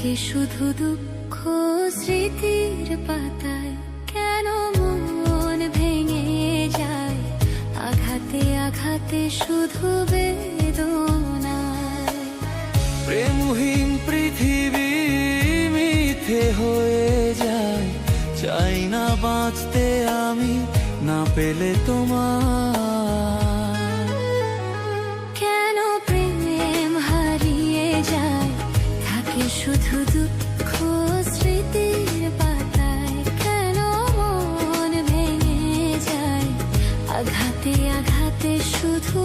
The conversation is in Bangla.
থাকে শুধু দুঃখ স্মৃতির পাতায়। কেন মন ভেঙে যায় আঘাতে আঘাতে শুধু বেদনায়। প্রেমহীন পৃথিবী মিথ্যে হয়ে যায়, চাই না বাঁচতে আমি না পেলে তোমার। কেন প্রেম হারিয়ে যায় থাকে শুধু দুঃখ স্মৃতির পাতায়। কেন মন ভেঙে যায় আঘাতে আঘাতে শুধু